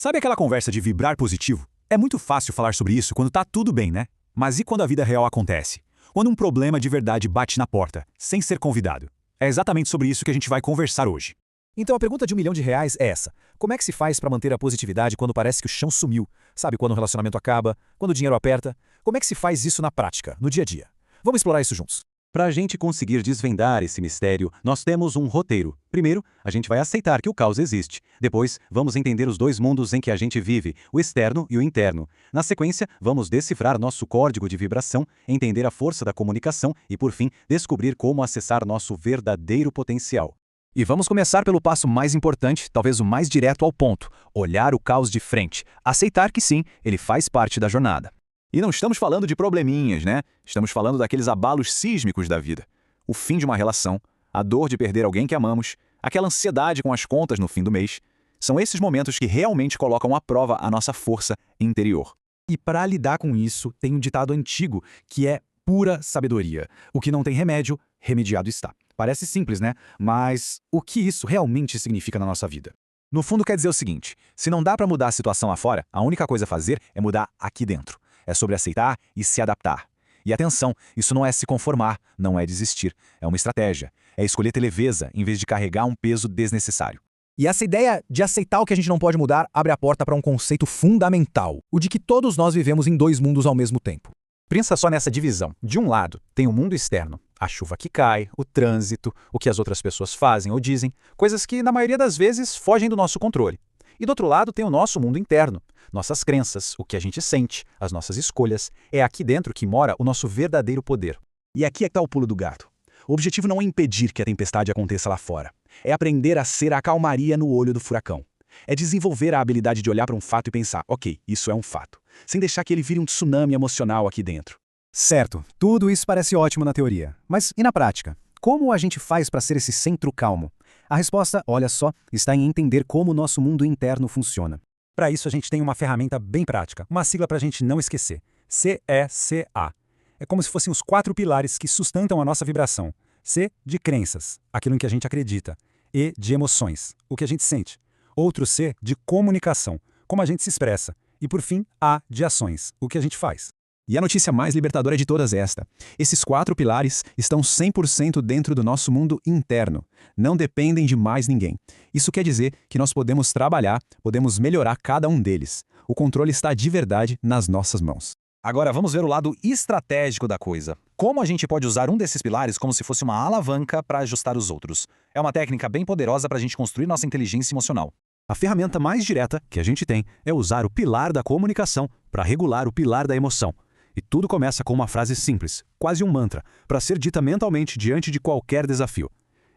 Sabe aquela conversa de vibrar positivo? É muito fácil falar sobre isso quando tá tudo bem, né? Mas e quando a vida real acontece? Quando um problema de verdade bate na porta, sem ser convidado? É exatamente sobre isso que a gente vai conversar hoje. Então a pergunta de R$ 1 milhão é essa. Como é que se faz para manter a positividade quando parece que o chão sumiu? Sabe, quando o relacionamento acaba, quando o dinheiro aperta? Como é que se faz isso na prática, no dia a dia? Vamos explorar isso juntos. Para a gente conseguir desvendar esse mistério, nós temos um roteiro. Primeiro, a gente vai aceitar que o caos existe. Depois, vamos entender os dois mundos em que a gente vive, o externo e o interno. Na sequência, vamos decifrar nosso código de vibração, entender a força da comunicação e, por fim, descobrir como acessar nosso verdadeiro potencial. E vamos começar pelo passo mais importante, talvez o mais direto ao ponto: olhar o caos de frente, aceitar que sim, ele faz parte da jornada. E não estamos falando de probleminhas, né? Estamos falando daqueles abalos sísmicos da vida. O fim de uma relação, a dor de perder alguém que amamos, aquela ansiedade com as contas no fim do mês. São esses momentos que realmente colocam à prova a nossa força interior. E para lidar com isso, tem um ditado antigo que é pura sabedoria. O que não tem remédio, remediado está. Parece simples, né? Mas o que isso realmente significa na nossa vida? No fundo quer dizer o seguinte: se não dá para mudar a situação lá fora, a única coisa a fazer é mudar aqui dentro. É sobre aceitar e se adaptar. E atenção, isso não é se conformar, não é desistir. É uma estratégia. É escolher ter leveza em vez de carregar um peso desnecessário. E essa ideia de aceitar o que a gente não pode mudar abre a porta para um conceito fundamental, o de que todos nós vivemos em dois mundos ao mesmo tempo. Pensa só nessa divisão. De um lado, tem o mundo externo, a chuva que cai, o trânsito, o que as outras pessoas fazem ou dizem, coisas que, na maioria das vezes, fogem do nosso controle. E do outro lado tem o nosso mundo interno, nossas crenças, o que a gente sente, as nossas escolhas. É aqui dentro que mora o nosso verdadeiro poder. E aqui é que está o pulo do gato. O objetivo não é impedir que a tempestade aconteça lá fora. É aprender a ser a calmaria no olho do furacão. É desenvolver a habilidade de olhar para um fato e pensar, ok, isso é um fato, sem deixar que ele vire um tsunami emocional aqui dentro. Certo, tudo isso parece ótimo na teoria. Mas e na prática? Como a gente faz para ser esse centro calmo? A resposta, olha só, está em entender como o nosso mundo interno funciona. Para isso a gente tem uma ferramenta bem prática, uma sigla para a gente não esquecer: CECA. É como se fossem os 4 pilares que sustentam a nossa vibração. C de crenças, aquilo em que a gente acredita. E de emoções, o que a gente sente. Outro C de comunicação, como a gente se expressa. E por fim, A de ações, o que a gente faz. E a notícia mais libertadora de todas é esta: esses 4 pilares estão 100% dentro do nosso mundo interno. Não dependem de mais ninguém. Isso quer dizer que nós podemos trabalhar, podemos melhorar cada um deles. O controle está de verdade nas nossas mãos. Agora vamos ver o lado estratégico da coisa. Como a gente pode usar um desses pilares como se fosse uma alavanca para ajustar os outros? É uma técnica bem poderosa para a gente construir nossa inteligência emocional. A ferramenta mais direta que a gente tem é usar o pilar da comunicação para regular o pilar da emoção. E tudo começa com uma frase simples, quase um mantra, para ser dita mentalmente diante de qualquer desafio.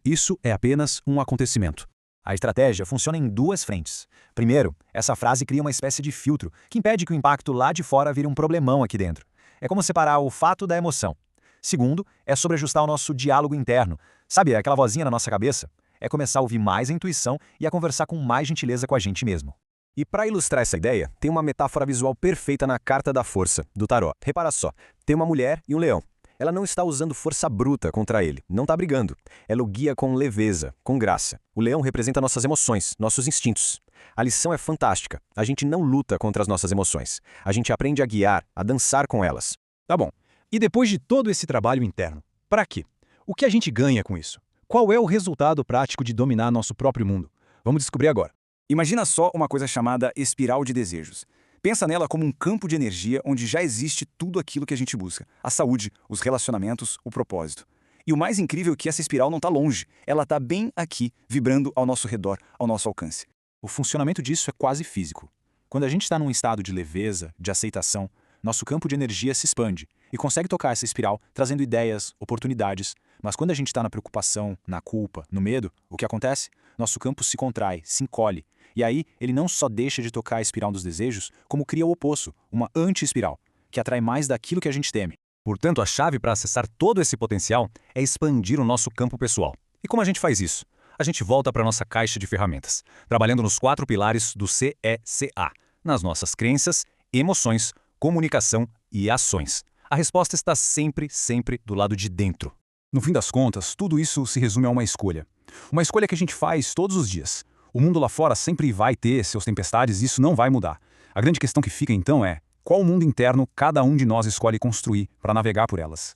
Isso é apenas um acontecimento. A estratégia funciona em 2 frentes. Primeiro, essa frase cria uma espécie de filtro que impede que o impacto lá de fora vire um problemão aqui dentro. É como separar o fato da emoção. Segundo, é sobre ajustar o nosso diálogo interno. Sabe, aquela vozinha na nossa cabeça? É começar a ouvir mais a intuição e a conversar com mais gentileza com a gente mesmo. E para ilustrar essa ideia, tem uma metáfora visual perfeita na Carta da Força, do Tarot. Repara só, tem uma mulher e um leão. Ela não está usando força bruta contra ele, não está brigando. Ela o guia com leveza, com graça. O leão representa nossas emoções, nossos instintos. A lição é fantástica. A gente não luta contra as nossas emoções. A gente aprende a guiar, a dançar com elas. Tá bom. E depois de todo esse trabalho interno, para quê? O que a gente ganha com isso? Qual é o resultado prático de dominar nosso próprio mundo? Vamos descobrir agora. Imagina só uma coisa chamada espiral de desejos. Pensa nela como um campo de energia onde já existe tudo aquilo que a gente busca: a saúde, os relacionamentos, o propósito. E o mais incrível é que essa espiral não está longe, ela está bem aqui, vibrando ao nosso redor, ao nosso alcance. O funcionamento disso é quase físico. Quando a gente está num estado de leveza, de aceitação, nosso campo de energia se expande e consegue tocar essa espiral, trazendo ideias, oportunidades. Mas quando a gente está na preocupação, na culpa, no medo, o que acontece? Nosso campo se contrai, se encolhe. E aí, ele não só deixa de tocar a espiral dos desejos, como cria o oposto, uma anti-espiral, que atrai mais daquilo que a gente teme. Portanto, a chave para acessar todo esse potencial é expandir o nosso campo pessoal. E como a gente faz isso? A gente volta para a nossa caixa de ferramentas, trabalhando nos 4 pilares do CECA, nas nossas crenças, emoções, comunicação e ações. A resposta está sempre, sempre do lado de dentro. No fim das contas, tudo isso se resume a uma escolha. Uma escolha que a gente faz todos os dias. O mundo lá fora sempre vai ter seus tempestades e isso não vai mudar. A grande questão que fica então é: qual mundo interno cada um de nós escolhe construir para navegar por elas?